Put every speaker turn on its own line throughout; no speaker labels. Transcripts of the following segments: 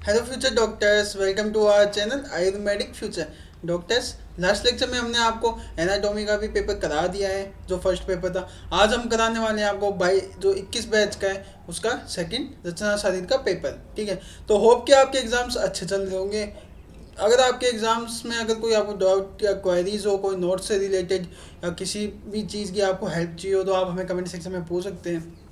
Hello future doctors, welcome to our channel Ayurvedic future doctors. Last lecture में हमने आपको anatomy का भी पेपर करा दिया है, जो फर्स्ट पेपर था। आज हम कराने वाले हैं आपको बाई जो 21 बैच का है उसका सेकंड रचना शरीर का पेपर। ठीक है, तो होप कि आपके एग्जाम्स अच्छे चल रहे होंगे। अगर आपके एग्जाम्स में अगर कोई आपको डाउट या क्वेरीज हो, कोई नोट से रिलेटेड या किसी भी चीज़ की आपको हेल्प चाहिए हो, तो आप हमें कमेंट सेक्शन में पूछ सकते हैं।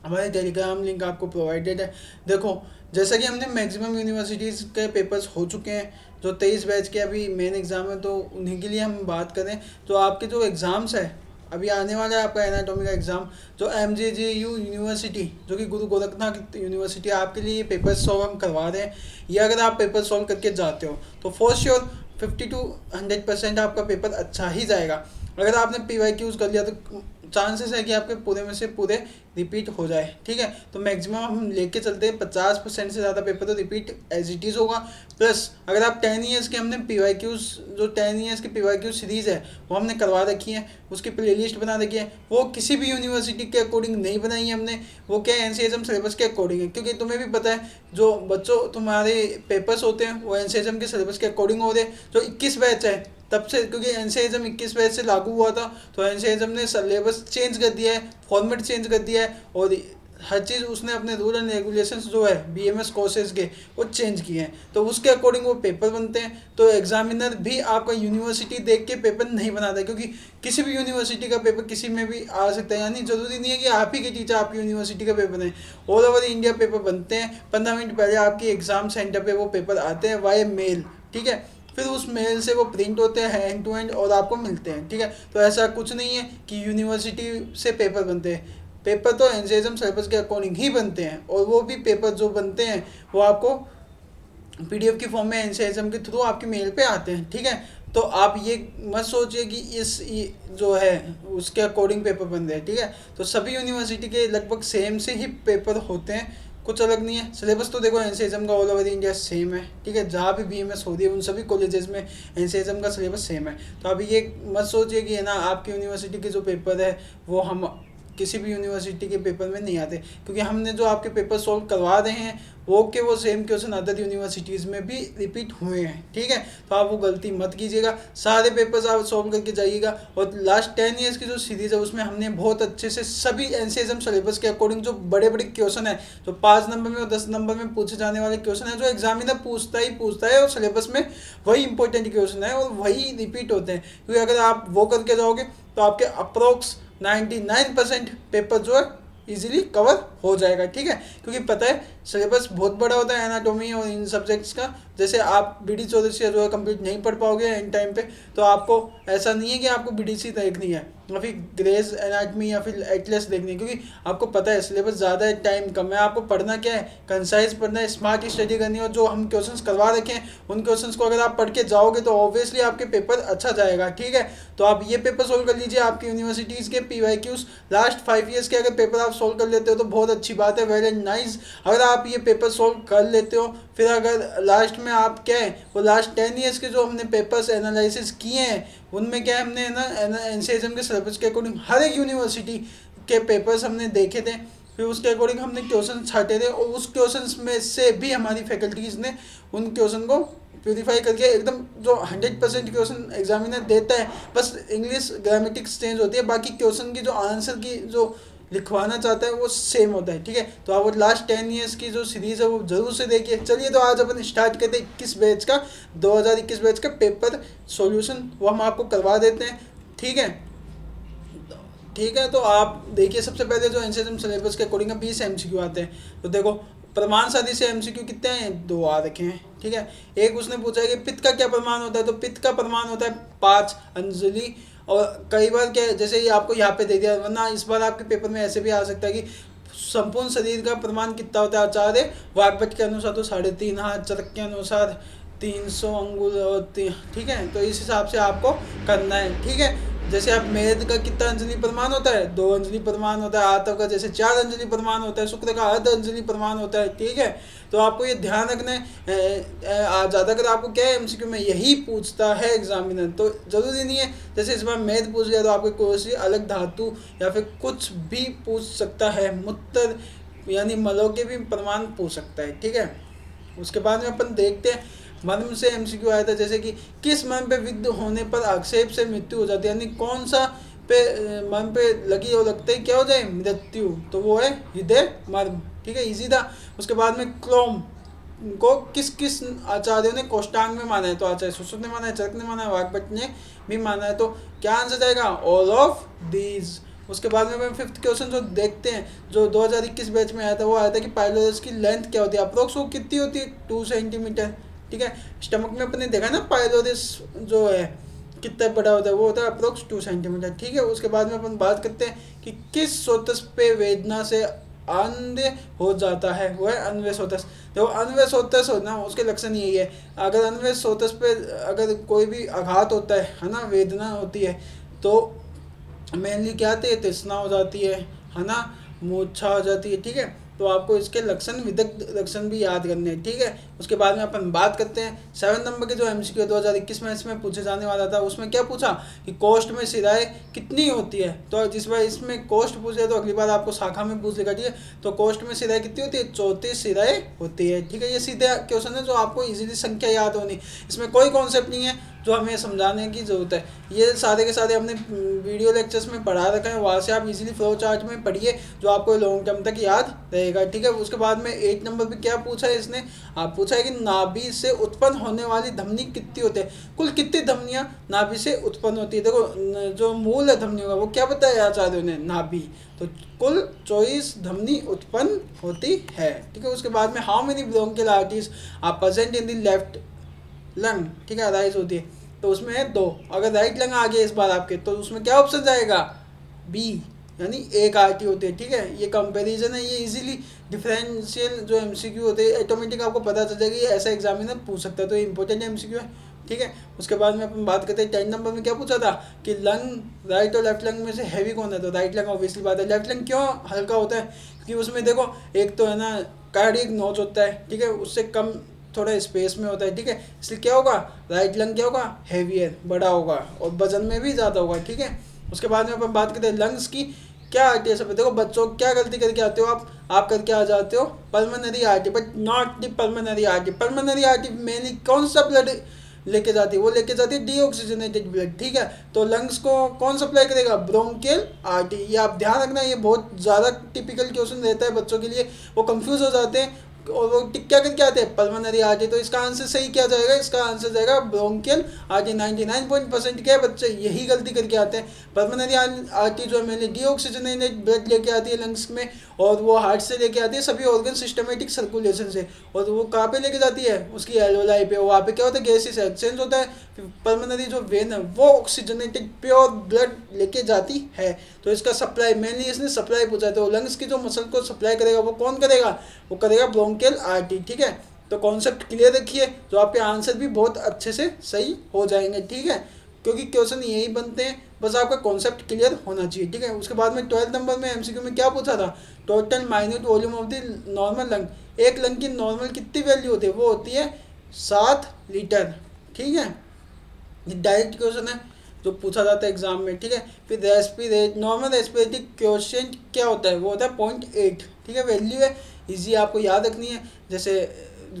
हमारे टेलीग्राम लिंक आपको प्रोवाइडेड है। देखो, जैसा कि हमने मैक्सिमम यूनिवर्सिटीज़ के पेपर्स हो चुके हैं, जो 23 बैच के अभी मेन एग्ज़ाम है, तो उन्हीं के लिए हम बात करें तो आपके जो एग्ज़ाम्स है अभी आने वाला है आपका एनाटॉमी का एग्ज़ाम, जो MJJU यूनिवर्सिटी जो कि गुरु गोरखनाथ यूनिवर्सिटी आपके लिए ये पेपर सॉल्व हम करवा रहे हैं। ये अगर आप पेपर सॉल्व करके जाते हो तो फॉर श्योर 50 to 100% आपका पेपर अच्छा ही जाएगा। अगर आपने PYQs कर लिया तो चांसेस है कि आपके पूरे में से पूरे रिपीट हो जाए। ठीक है, तो मैक्सिमम हम लेके चलते हैं 50% से ज़्यादा पेपर तो रिपीट एज इट इज़ होगा। प्लस अगर आप 10 ईयर्स के हमने PYQs जो 10 ईयर्स की PYQ सीरीज़ है वो हमने करवा रखी है, उसकी प्लेलिस्ट बना रखी है। वो किसी भी यूनिवर्सिटी के अकॉर्डिंग नहीं बनाई है हमने, वो क्या NCHM सिलेबस के अकॉर्डिंग है। क्योंकि तुम्हें भी पता है जो बच्चों तुम्हारे पेपर्स होते हैं वो NCHM के सिलेबस के अकॉर्डिंग हो रहे हैं। जो 21 बैच है तब से, क्योंकि NCHM 21 बैच से लागू हुआ था, तो NCHM ने सिलेबस चेंज कर दिया है, फॉर्मेट चेंज कर दिया है, और हर चीज़ उसने अपने रूल एंड रेगुलेशंस जो है BMS कोर्सेज के वो चेंज किए हैं। तो उसके अकॉर्डिंग वो पेपर बनते हैं। तो एग्जामिनर भी आपका यूनिवर्सिटी देख के पेपर नहीं बनाता है, क्योंकि किसी भी यूनिवर्सिटी का पेपर किसी में भी आ सकता है। यानी जरूरी नहीं है कि आप ही के टीचर आपकी यूनिवर्सिटी का पेपर दें। ऑल ओवर इंडिया पेपर बनते हैं। 15 मिनट पहले आपकी एग्जाम सेंटर पे वो पेपर आते हैं वाया मेल। ठीक है, फिर उस मेल से वो प्रिंट होते हैं हैंड टू हैंड और आपको मिलते हैं। ठीक है, तो ऐसा कुछ नहीं है कि यूनिवर्सिटी से पेपर बनते हैं। पेपर तो NCHM सिलेबस के अकॉर्डिंग ही बनते हैं, और वो भी पेपर जो बनते हैं वो आपको PDF की फॉर्म में NCHM के थ्रू आपके मेल पे आते हैं। ठीक है, तो आप ये मत सोचिए कि जो है उसके अकॉर्डिंग पेपर बन रहे हैं। ठीक है, तो सभी यूनिवर्सिटी के लगभग सेम से ही पेपर होते हैं, कुछ अलग नहीं है। सिलेबस तो देखो NCHM का ऑल ओवर इंडिया सेम है। ठीक है, जहाँ भी BMS हो रही है उन सभी कॉलेजेस में NCHM का सिलेबस सेम है। तो अभी ये मत सोचिए कि है ना आपकी यूनिवर्सिटी के जो पेपर है वो हम किसी भी यूनिवर्सिटी के पेपर में नहीं आते, क्योंकि हमने जो आपके पेपर सॉल्व करवा रहे हैं वो सेम क्वेश्चन अदर यूनिवर्सिटीज़ में भी रिपीट हुए हैं। ठीक है, तो आप वो गलती मत कीजिएगा, सारे पेपर्स आप सॉल्व करके जाइएगा। और लास्ट 10 ईयर्स की जो सीरीज़ है उसमें हमने बहुत अच्छे से सभी NCHM सिलेबस के अकॉर्डिंग जो बड़े बड़े क्वेश्चन है, जो 5 नंबर में और 10 नंबर में पूछे जाने वाले क्वेश्चन है, जो एग्जामिनर पूछता है और सिलेबस में वही इंपॉर्टेंट क्वेश्चन है और वही रिपीट होते हैं। क्योंकि अगर आप वो करके जाओगे तो आपके अप्रोक्स 99% पेपर जो है इजीली कवर हो जाएगा। ठीक है, क्योंकि पता है सिलेबस बहुत बड़ा होता है एनाटॉमी और इन सब्जेक्ट्स का। जैसे आप BD चौरसिया जो है कंप्लीट नहीं पढ़ पाओगे इन टाइम पे, तो आपको ऐसा नहीं है कि आपको BDC देखनी है या फिर ग्रेस एनाटमी या फिर एटलस देखनी है, क्योंकि आपको पता है सिलेबस ज़्यादा है, टाइम कम है। आपको पढ़ना क्या है, कंसाइज पढ़ना है, स्मार्ट स्टडी करनी है, और जो हम क्वेश्चंस करवा रखे हैं उन क्वेश्चंस को अगर आप पढ़ के जाओगे तो ऑब्वियसली आपके पेपर अच्छा जाएगा। ठीक है, तो आप ये पेपर सोल्व कर लीजिए। आपकी यूनिवर्सिटीज़ के PYQs लास्ट 5 ईयर्स के अगर पेपर आप सोल्व कर लेते हो तो बहुत अच्छी बात है, वेरी नाइस। अगर आप ये पेपर सोल्व कर लेते हो, फिर अगर लास्ट में आप क्या है वो लास्ट 10 ईयर्स के जो हमने पेपर्स एनालिसिस किए हैं उनमें क्या है हमने ना NCHM के सिलेबस के अकॉर्डिंग हर एक यूनिवर्सिटी के पेपर्स हमने देखे थे, फिर उसके अकॉर्डिंग हमने क्वेश्चन छाटे थे, और उस क्वेश्चन में से भी हमारी फैकल्टीज़ ने उन क्वेश्चन को प्यूरीफाई करके एकदम जो 100% क्वेश्चन एग्जामिनर देता है, बस इंग्लिश ग्रामेटिक्स चेंज होती है, बाकी क्वेश्चन की जो आंसर की जो लिखवाना चाहता है वो सेम होता है। ठीक है, तो आप वो लास्ट 10 ईयर्स की जो सीरीज़ है वो जरूर से देखिए। चलिए, तो आज अपन स्टार्ट करते हैं 21 बैच का 2021 बैच का पेपर सॉल्यूशन, वो हम आपको करवा देते हैं। ठीक है, ठीक है, तो आप देखिए सबसे पहले जो NCHM सिलेबस के अकॉर्डिंग 20 MCQ आते हैं। तो देखो, प्रमाण शादी से MCQ कितने हैं, 2 आ रखे हैं। ठीक है, एक उसने पूछा है कि पित्त का क्या प्रमाण होता है, तो पित्त का प्रमाण होता है 5 अंजलि। और कई बार क्या है, जैसे ये आपको यहाँ पे दे दिया, वरना इस बार आपके पेपर में ऐसे भी आ सकता है कि संपूर्ण शरीर का प्रमाण कितना होता है, आचार्य वाग्भट के अनुसार तो 3.5 हाथ, चरक के अनुसार 300 अंगुल, और ठीक है, तो इस हिसाब से आपको करना है। ठीक है, जैसे आप मेद का कितना अंजलि प्रमाण होता है, 2 अंजलि प्रमाण होता है। आतव का जैसे 4 अंजलि प्रमाण होता है। शुक्र का अर्ध अंजलि प्रमाण होता है। ठीक है, तो आपको ये ध्यान रखना है। ज़्यादातर आपको क्या है MCQ में यही पूछता है एग्जामिनर, तो ज़रूरी नहीं है जैसे इस बार मेद पूछ लिया तो आपको कोई सी अलग धातु या फिर कुछ भी पूछ सकता है, मूत्र यानी मलों के भी प्रमाण पूछ सकता है। ठीक है, उसके बाद में अपन देखते हैं मर्म से एमसीक्यू आया था, जैसे कि किस मर्म पे विद्ध होने पर आक्षेप से मृत्यु हो जाती है, यानी कौन सा पे मर्म पे लगी हो लगते ही क्या हो जाए, मृत्यु, तो वो है हृदय मर्म। ठीक है, इजी था। उसके बाद में क्लोम को किस किस आचार्यों ने कोष्टांग में माना है, तो आचार्य सुश्रुत ने माना है, चरक ने माना है, वाग्भट ने भी माना है, तो क्या आंसर जाएगा, ऑल ऑफ दीज। उसके बाद में हम फिफ्थ क्वेश्चन जो देखते हैं, जो 2021 बैच में आया था, वो आया था कि पाइलोरस की लेंथ क्या होती है, अप्रोक्स वो कितनी होती है, 2 सेंटीमीटर। ठीक है, स्टमक में अपने देखा ना पाइलोरस जो है कितना बड़ा होता है, वो होता है अप्रोक्स 2 सेंटीमीटर। ठीक है, उसके बाद में अपन बात करते हैं कि किस सोतस पे वेदना से अन्य हो जाता है, वो है अन्वय सोतस। देखो अन्वय सोतस हो ना, उसके लक्षण यही है, अगर अन्वय सोतस पे अगर कोई भी आघात होता है ना, वेदना होती है, तो मेनली क्या आती है, तृष्णा हो जाती है ना, मूर्छा हो जाती है। ठीक है, तो आपको इसके लक्षण विदग्ध लक्षण भी याद करने हैं। ठीक है, उसके बाद में अपन बात करते हैं 7 नंबर के जो एमसीक्यू 2021 में इसमें पूछे जाने वाला था, उसमें क्या पूछा कि कोष्ठ में सिराएं कितनी होती है, तो जिस बार इसमें कोष्ठ पूछे तो अगली बार आपको शाखा में पूछ लेगा। ठीक है, तो कोष्ठ में सिराएं कितनी होती है, 34 सिराएं होती है। ठीक है, ये सीधे क्वेश्चन है जो आपको इजीली संख्या याद होनी, इसमें कोई कॉन्सेप्ट नहीं है जो हमें समझाने की ज़रूरत है, ये सारे के सारे हमने वीडियो लेक्चर्स में पढ़ा रखा है, वहाँ से आप इजीली फ्लो चार्ट में पढ़िए, जो आपको लॉन्ग टर्म तक याद रहेगा। ठीक है, उसके बाद में 8 नंबर पे क्या पूछा है इसने, आप पूछा है कि नाभि से उत्पन्न होने वाली धमनी कितनी होती है, कुल कितनी धमनियाँ नाभि से उत्पन्न होती है। देखो जो मूल है धमनियों का वो क्या बताया आचार्यों ने, नाभि, तो कुल 24 धमनी उत्पन्न होती है। ठीक है, उसके बाद में how many bronchial arteries are present in the left lung. ठीक है, राइज होती है, तो उसमें है 2, अगर राइट लंग आ गया इस बार आपके, तो उसमें क्या ऑप्शन जाएगा, बी, यानी एक आरटी होती है। ठीक है, ये कंपैरिजन है, ये इजीली डिफरेंशियल जो एमसीक्यू होते हैं ऑटोमेटिक आपको पता चल जाएगा, ये ऐसा एग्जामिनर पूछ सकता है, तो इंपॉर्टेंट एमसीक्यू है। ठीक है, उसके बाद में अपन बात करते हैं 10 नंबर में क्या पूछा था कि लंग राइट और लेफ्ट लंग में से हैवी कौन है, तो राइट लंग ऑब्वियसली बात है। लेफ्ट लंग क्यों हल्का होता है, क्योंकि उसमें देखो एक तो है ना कार्डियक नोच होता है, ठीक है, उससे कम थोड़ा स्पेस में होता है। ठीक है, इसलिए क्या होगा, राइट लंग क्या होगा, हैवियर, बड़ा होगा और वजन में भी ज़्यादा होगा। ठीक है, उसके बाद में अपन बात करते हैं लंग्स की क्या आती है सब। देखो बच्चों क्या गलती करके आते हो आप करके आ जाते हो pulmonary artery, but not the pulmonary artery. Pulmonary artery mainly कौन सा ब्लड लेके जाती है, वो लेके जाती है डीऑक्सीजनेटेड ब्लड। ठीक है, तो लंग्स को कौन सप्लाई करेगा, ब्रोंकियल आर्टरी। ये आप ध्यान रखना, ये बहुत ज़्यादा टिपिकल क्वेश्चन रहता है बच्चों के लिए, वो कंफ्यूज हो जाते हैं और वो क्या करके आते हैं, पल्मोनरी आर्टरी। तो इसका आंसर सही क्या जाएगा, इसका आंसर जाएगा ब्रोंकियल आर्टरी। 99% क्या बच्चे यही गलती करके आते हैं। पल्मोनरी आर्टरी जो है मैंने डीऑक्सीजनेटेड ब्लड लेके आती है लंग्स में, और वो हार्ट से लेके आती है सभी ऑर्गन सिस्टमेटिक सर्कुलेशन से, और वो कहाँ पे लेके जाती है, उसकी एल्वेलाई पे, वहाँ पे क्या होता है, गैसेस एक्सचेंज होता है। पल्मोनरी जो वेन है वो ऑक्सीजनेटेड प्योर ब्लड लेके जाती है। तो इसका सप्लाई मेनली इसने सप्लाई पूछा है, तो लंग्स की जो मसल को सप्लाई करेगा वो कौन करेगा, वो करेगा ब्रोंकियल आर्टरी। ठीक है, तो कॉन्सेप्ट क्लियर रखिए, तो आपके आंसर भी बहुत अच्छे से सही हो जाएंगे। ठीक है, क्योंकि क्वेश्चन यही बनते हैं, बस आपका कॉन्सेप्ट क्लियर होना चाहिए। ठीक है, उसके बाद में 12 नंबर में एमसीक्यू में क्या पूछा था, total minute volume of the normal lung. एक लंग की नॉर्मल कितनी वैल्यू होती है, वो होती है 7 लीटर। ठीक है, डायरेक्ट क्वेश्चन है जो पूछा जाता है एग्जाम में। ठीक है, फिर रेस्पिरेट नॉर्मल रेस्पिरेटरी क्वेश्चन क्या होता है, वो होता है 0.8। ठीक है, वैल्यू है, इजी आपको याद रखनी है, जैसे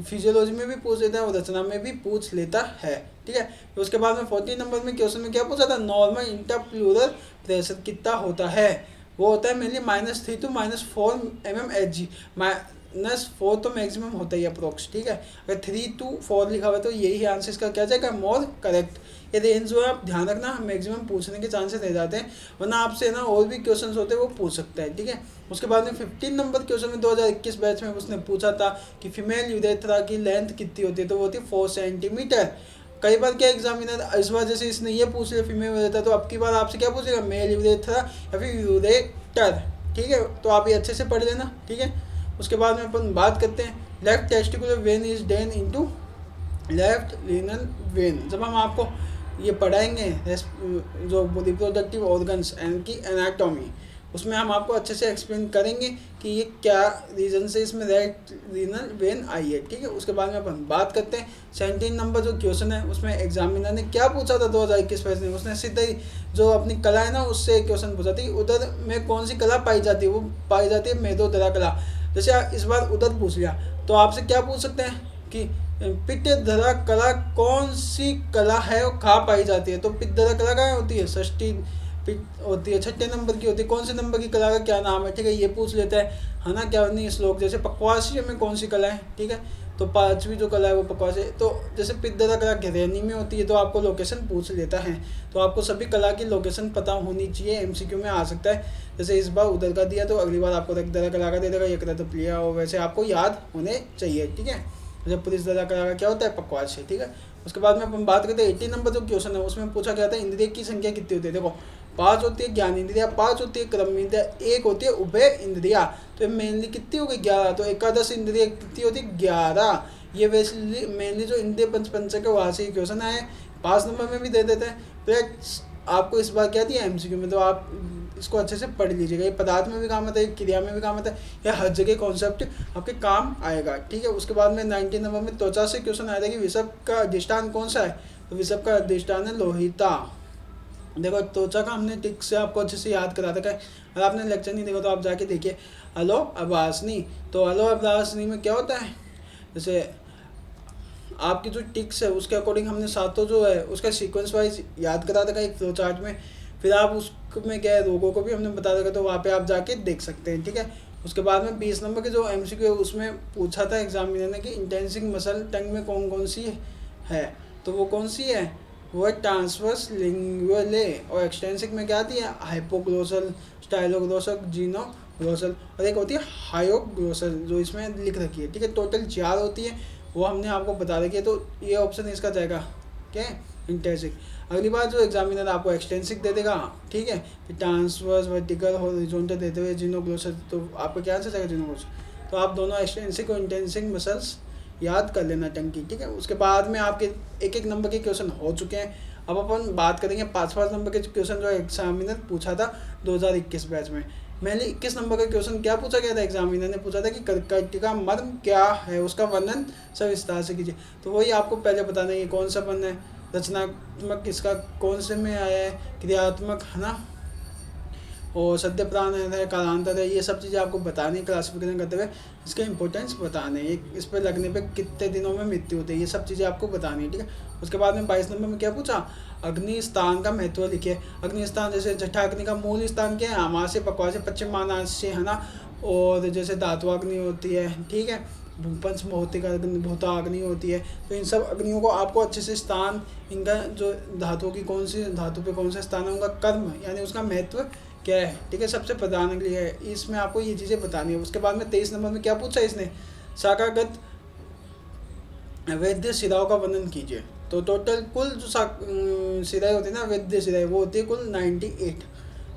फिजियोलॉजी में भी पूछ लेता है और रचना में भी पूछ लेता है। ठीक है, तो उसके बाद में 14 नंबर में क्वेश्चन में क्या पूछा था, नॉर्मल इंटरप्लूरल प्रेशर कितना होता है, वो होता है मेनली -3 to -4 mmHg। -4 तो मैक्सिमम होता ही अप्रोक्स। ठीक है, अगर 3 to 4 लिखा हुआ है तो यही आंसर इसका क्या जाएगा, मोर करेक्ट। ये रेंज जो है आप ध्यान रखना, मैक्सिमम पूछने के चांसेस रह जाते हैं, वरना आपसे ना और भी क्वेश्चंस होते हैं वो पूछ सकता है। ठीक है, उसके बाद में 15 नंबर क्वेश्चन में 2021 बैच में उसने पूछा था कि फीमेल यूरेथ्रा की लेंथ कितनी होती है, तो वो होती है 4 सेंटीमीटर। कई बार क्या एग्जामिनर इस वजह से इसने ये पूछ लिया फीमेल यूरेथ्रा, तो अब की बार आपसे क्या पूछेगा, मेल यूरेथ्रा या फिर यूरेटर। ठीक है, तो आप ये अच्छे से पढ़ लेना। ठीक है, उसके बाद में अपन बात करते हैं left testicular vein is drain into left renal vein. जब हम आपको ये पढ़ाएंगे जो रिप्रोडक्टिव ऑर्गन्स की एनाटॉमी, उसमें हम आपको अच्छे से एक्सप्लेन करेंगे कि ये क्या रीज़न से इसमें राइट रीनल वेन आई है। ठीक है, उसके बाद में अपन बात करते हैं 17 नंबर जो क्वेश्चन है, उसमें एग्जामिनर ने क्या पूछा था 2021 बैच में, उसने सीधा ही जो अपनी कला है ना उससे क्वेश्चन पूछा था कि उधर में कौन सी कला पाई जाती है, वो पाई जाती है मेदोदरा कला। जैसे इस बार उधर पूछ लिया, तो आपसे क्या पूछ सकते हैं, कि पित्तधरा कला कौन सी कला है और कहाँ पाई जाती है। तो पित्तधरा कला कहाँ होती है, षष्ठी पित्त होती है, छठे नंबर की होती है। कौन से नंबर की कला का क्या नाम है, ठीक है, ये पूछ लेता है ना। क्या नहीं श्लोक जैसे पक्वासी में कौन सी कला है, ठीक है, तो पांचवी जो कला है वो पक्वासी। तो जैसे पित्तधरा कला घेरेनी में होती है, तो आपको लोकेशन पूछ लेता है। तो आपको सभी कला की लोकेशन पता होनी चाहिए, एमसीक्यू में आ सकता है। जैसे इस बार उधर का दिया तो अगली बार आपको पित्तधरा कला का दे देगा, ये कला तो प्रिया, और वैसे आपको याद होने चाहिए, ठीक है। जब पुलिस दला का क्या होता है, पक्वास है, ठीक है। उसके बाद में अपन बात करते हैं 18 नंबर जो क्वेश्चन है, उसमें पूछा गया था इंद्रिय की संख्या कितनी होती है। देखो 5 होती है ज्ञान इंद्रिया, 5 होती है कर्म इंद्रिया, 1 होती है उभय इंद्रिया। तो मेनली कितनी हो गई, 11। तो एकादश इंद्रिय कितनी होती है, 11। ये वैसे मेनली जो इंद्रिय पंचक है वहाँ से क्वेश्चन आए, 5 नंबर में भी दे देते हैं। प्लस आपको इस बार क्या दिया एमसीक्यू में, तो आप इसको अच्छे से पढ़ लीजिएगा। ये पदार्थ में भी काम आता है, क्रिया में भी काम आता है, या हर जगह कॉन्सेप्ट आपके काम आएगा, ठीक है। उसके बाद में 19 नंबर में त्वचा से क्वेश्चन आया था कि विषभ का अधिष्ठान कौन सा है। तो विषभ का अधिष्ठान है लोहिता। देखो त्वचा का हमने टिक से आपको अच्छे से याद करा था। अगर आपने लेक्चर नहीं देखा तो आप जाके देखिए। अलो अबासनी, तो अलो अबासनी में क्या होता है, जैसे आपकी जो टिक्स है उसके अकॉर्डिंग हमने सातों जो है उसका सीक्वेंस वाइज याद करा था एक फ्लो चार्ट में। फिर आप उसमें क्या है रोगों को भी हमने बता देगा, तो वहाँ पे आप जाके देख सकते हैं, ठीक है। उसके बाद में 20 नंबर के जो एमसीक्यू है उसमें पूछा था एग्जामिनर ने कि इंटेंसिंग मसल टंग में कौन कौन सी है। तो वो कौन सी है, वो है ट्रांसवर्स लिंगुअले, और एक्सटेंसिक में क्या दिया, हाइपोग्लोसल, स्टाइलोग्लोसल, जीनोग्लोसल, और एक होती है हायोग्लोसल जो इसमें लिख रखी है, ठीक है। टोटल 4 होती है, वो हमने आपको बता रखी है। तो ये ऑप्शन इसका जाएगा क्या है, इंटेंसिक। अगली बार जो एग्जामिनर आपको एक्सटेंसिक दे देगा, ठीक है, फिर ट्रांसवर्स, वर्टिकल, हॉरिजॉन्टल देते हुए जीनोग्लोसल, तो आपको क्या आंसर जाएगा, जीनोग्लोसल। तो आप दोनों एक्सटेंसिक और इंटेंसिक मसल्स याद कर लेना टंग की, ठीक है। उसके बाद में आपके एक एक नंबर के क्वेश्चन हो चुके हैं। अब अपन बात करेंगे 5 नंबर के क्वेश्चन जो एग्जामिनर पूछा था 2021 बैच में। मैंने 21 नंबर का क्वेश्चन क्या पूछा गया था, एग्जामिनर ने पूछा था कि कर्कट का मर्म क्या है, उसका वर्णन सविस्तार से कीजिए। तो वही आपको पहले बताना है कि कौन सा वर्ण है, रचनात्मक इसका कौन से में आया है, क्रियात्मक है ना, और सद्य प्राण है, कालांतर है, ये सब चीज़ें आपको बतानी, क्लासिफिकेशन करते हुए इसके इंपॉर्टेंस बताने, इस पर लगने पे कितने दिनों में मृत्यु होती है, ये सब चीज़ें आपको बतानी है, ठीक है। उसके बाद में 22 नंबर में क्या पूछा, अग्नि स्थान का महत्व लिखिए। अग्नि स्थान जैसे जठा अग्नि का मूल स्थान क्या है, आमाशय से पक्वा से पश्चिम मानाशय है ना, और जैसे धातु अग्नि होती है, ठीक है, पंच भौतिक अग्नि, भूता अग्नि होती है। तो इन सब अग्नियों को आपको अच्छे से स्थान, इनका जो धातुओं की कौन सी धातु पे कौन सा स्थान है, उनका कर्म यानी उसका महत्व क्या है, ठीक है, सबसे प्रधान अग्नि है, इसमें आपको ये चीज़ें बतानी है। उसके बाद में 23 नंबर में क्या पूछा इसने, शाखागत वैद्य शिराओं का वर्णन कीजिए। तो टोटल कुल जो शिराएँ होती है ना, वैद्य शिराएँ, वो होती है कुल 98।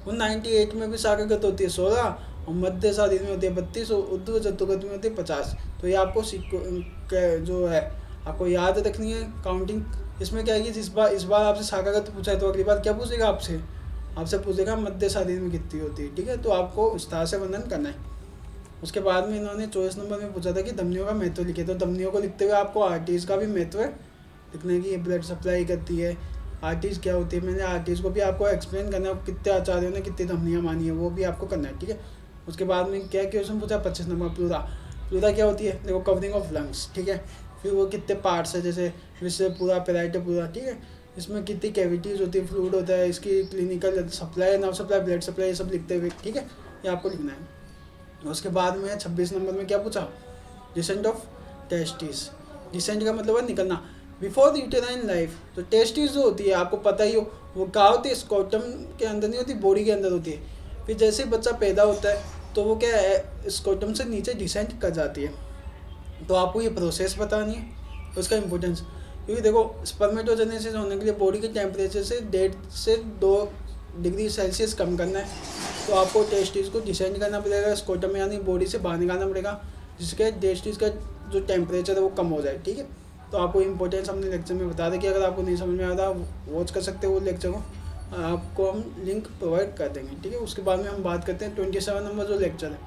उन 98 में भी शाखागत होती है 16, और मध्य शारीर में होती है 32, और उर्ध्व चतुर्गत में होती है 50। तो ये आपको जो है आपको याद रखनी है काउंटिंग। इसमें क्या है कि इस बार आपसे शाखागत पूछा है, तो अगली बार क्या पूछेगा आपसे पूछेगा मध्य शारीर में कितनी होती है, ठीक है। तो आपको विस्तार से वर्णन करना है। उसके बाद में इन्होंने 24 नंबर में पूछा था कि धमनियों का महत्व लिखे। तो धमनियों को लिखते हुए आपको आर्टरीज का भी महत्व लिखना है कि ये ब्लड सप्लाई करती है। आर्टरीज क्या होती है, मैंने आर्टरीज को भी आपको एक्सप्लेन करना है, कितने आचार्यों ने कितनी धमनियाँ मानी है वो भी आपको करना है, ठीक है। उसके बाद में क्या क्वेश्चन पूछा 25 नंबर, प्लूरा। प्लूरा क्या होती है, देखो कवरिंग ऑफ लंग्स, ठीक है। फिर वो कितने पार्ट्स है, जैसे विषय पूरा, पेराइट पूरा, ठीक है। इसमें कितनी कैविटीज़ होती है, फ्लूइड होता है, इसकी clinical supply, nerve supply, blood supply, ये सब लिखते हुए, ठीक है, ये आपको लिखना है। उसके बाद में 26 नंबर में क्या पूछा, डिसेंट ऑफ टेस्टिस। डिसेंट का मतलब है निकलना, बिफोर यूटेराइन लाइफ। तो टेस्टिस जो होती है आपको पता ही हो, वो क्या होती है, स्कोटम के अंदर नहीं होती, बॉडी के अंदर होती है। फिर जैसे बच्चा पैदा होता है तो वो क्या है, स्कोटम से नीचे डिसेंट कर जाती है। तो आपको ये प्रोसेस बतानी है, उसका इम्पोर्टेंस। क्योंकि देखो स्पर्मेटोजेनेसिस होने के लिए बॉडी के टेम्परेचर से 1.5 से 2 डिग्री सेल्सियस कम करना है। तो आपको टेस्टिस को डिसेंड करना पड़ेगा, स्कोटम यानी बॉडी से बाहर निकालना पड़ेगा, जिसके टेस्टिस का जो टेम्परेचर है वो कम हो जाए, ठीक है। तो आपको इंपॉर्टेंस हमने लेक्चर में बता दें कि अगर आपको नहीं समझ में आता वॉच कर सकते हो वो लेक्चर को, आपको हम लिंक प्रोवाइड कर देंगे, ठीक है। उसके बाद में हम बात करते हैं 27 नंबर जो लेक्चर है,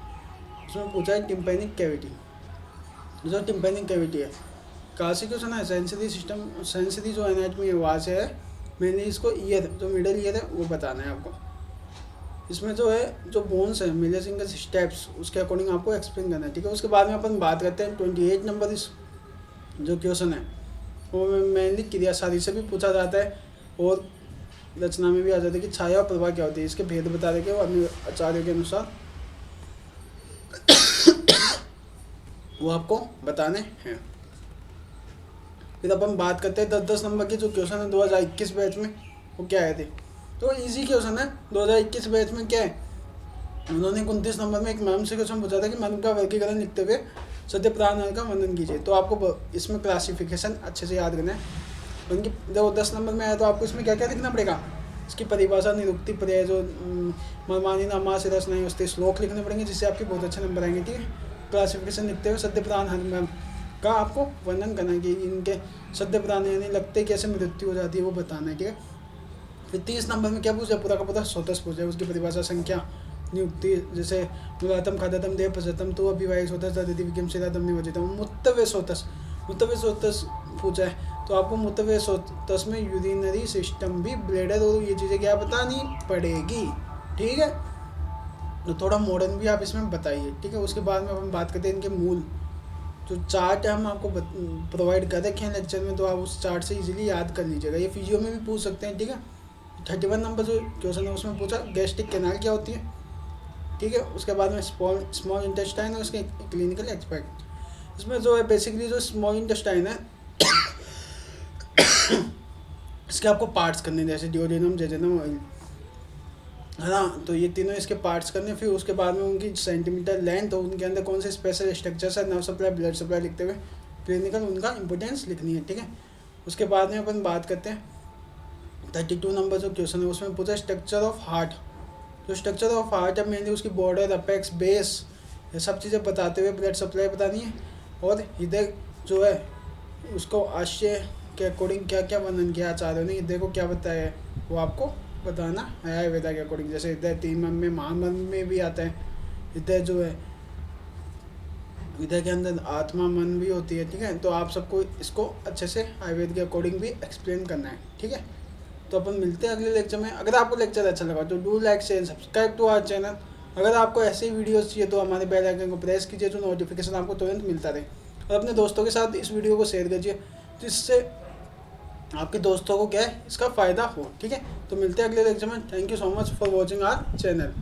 उसमें पूछा है टिम्पैनिक कैविटी। जो टिम्पैनिक कैविटी है काशी क्वेश्चन है, सेंसरी सिस्टम, सेंसरी जो एनाटमी है वहाँ से है। मैंने इसको ईयर, जो मिडल ईयर है वो बताना है आपको। इसमें जो है जो बोन्स है, मिलियसिंगल स्टेप्स, उसके अकॉर्डिंग आपको एक्सप्लेन करना है, ठीक है। उसके बाद में अपन बात करते हैं 28 नंबर इस जो क्वेश्चन है वो मेनली क्रियाशाली से भी पूछा जाता है और रचना में भी आ जाता है कि छाया और प्रभा क्या होती है। इसके भेद बता देंगे वो अन्य आचार्यों के अनुसार वो आपको बताने हैं। फिर अब हम बात करते हैं 10-10 नंबर के जो क्वेश्चन है 2021 बैच में वो क्या आए थे। तो इजी क्वेश्चन है 2021 बैच में क्या है, उन्होंने 29 नंबर में एक मैम से क्वेश्चन पूछा था कि मन का वर्गीकरण लिखते हुए सत्य प्राण का वर्णन कीजिए। तो आपको इसमें क्लासिफिकेशन अच्छे से याद करना है। उनकी जब 10 नंबर में आया तो आपको इसमें क्या क्या लिखना पड़ेगा, इसकी परिभाषा, निरुक्ति, पर्याय, जो मनमानी, नामास, रस नहीं उसके श्लोक लिखने पड़ेंगे, जिससे आपके बहुत अच्छे नंबर आएंगे। ठीक है, क्लासिफिकेशन लिखते हुए सत्य प्राण मैम का आपको वर्णन करना है कि इनके सत्य प्राण यानी लगते कैसे मृत्यु हो जाती है वो बताना है। ठीक है, फिर 30 नंबर में क्या पूछा, पूरा का पूरा स्वतः पूछा है, उसकी परिभाषा, संख्या, नियुक्ति, जैसे मूलातम, खादतम, देव, प्रसतम, तो अभिवाही स्वतः, तदिति, विकिम, सिरातम, निवजितम, मुत्तव्य स्वतः, मुत्तव्य स्वतः पूछा है। तो आपको मुत्तव्य स्वतः में यूरिनरी सिस्टम भी, ब्लेडर और ये चीज़ें क्या बतानी पड़ेगी। ठीक है, तो थोड़ा मॉडर्न भी आप इसमें बताइए। ठीक है, उसके बाद में हम बात करते हैं इनके मूल। जो चार्ट है हम आपको प्रोवाइड कर रखे हैं लेक्चर में, तो आप उस चार्ट से इजीली याद कर लीजिएगा। ये फिजियो में भी पूछ सकते हैं। ठीक है, 31 नंबर जो क्वेश्चन है उसमें पूछा गैस्ट्रिक कैनाल क्या होती है। ठीक है, उसके बाद में स्मॉल इंटेस्टाइन और उसके क्लिनिकल एक्सपेक्ट। इसमें जो है बेसिकली जो स्मॉल इंटेस्टाइन है इसके आपको पार्ट्स करने, जैसे डिओडेनम, जेजेनम, ऑयल, है ना। तो ये तीनों इसके पार्ट्स करने, फिर उसके बाद में उनकी सेंटीमीटर लेंथ और उनके अंदर कौन से स्पेशल स्ट्रक्चर्स है, नर्व सप्लाई, ब्लड सप्लाई लिखते हुए क्लिनिकल उनका इंपोर्टेंस लिखनी है। ठीक है, उसके बाद में अपन बात करते हैं 32 नंबर जो क्वेश्चन है उसमें पूछा स्ट्रक्चर ऑफ हार्ट। जो स्ट्रक्चर ऑफ हार्ट है मेनली उसकी बॉर्डर, अपेक्स, बेस, ये सब चीज़ें बताते हुए ब्लड सप्लाई बतानी है। और हृदय जो है उसको आशय के अकॉर्डिंग क्या क्या वर्णन किया आचार्यों ने, हृदय को क्या बताया है वो आपको बताना है आयुर्वेदा के अकॉर्डिंग। जैसे हृदय 3 मन में, महामन में भी आता है। हृदय जो है, हृदय के अंदर आत्मा, मन भी होती है। ठीक है, तो आप सबको इसको अच्छे से आयुर्वेद के अकॉर्डिंग भी एक्सप्लेन करना है। ठीक है, तो अपन मिलते हैं अगले लेक्चर में। अगर आपको लेक्चर अच्छा लगा तो do like, share, subscribe to our channel. अगर आपको ऐसे ही वीडियोस चाहिए तो हमारे बेल आइकन को प्रेस कीजिए, जो नोटिफिकेशन आपको तुरंत मिलता रहे। और अपने दोस्तों के साथ इस वीडियो को शेयर कीजिए जिससे आपके दोस्तों को क्या है इसका फ़ायदा हो। ठीक है, तो मिलते हैं अगले लेक्चर में। Thank you so much for watching our channel.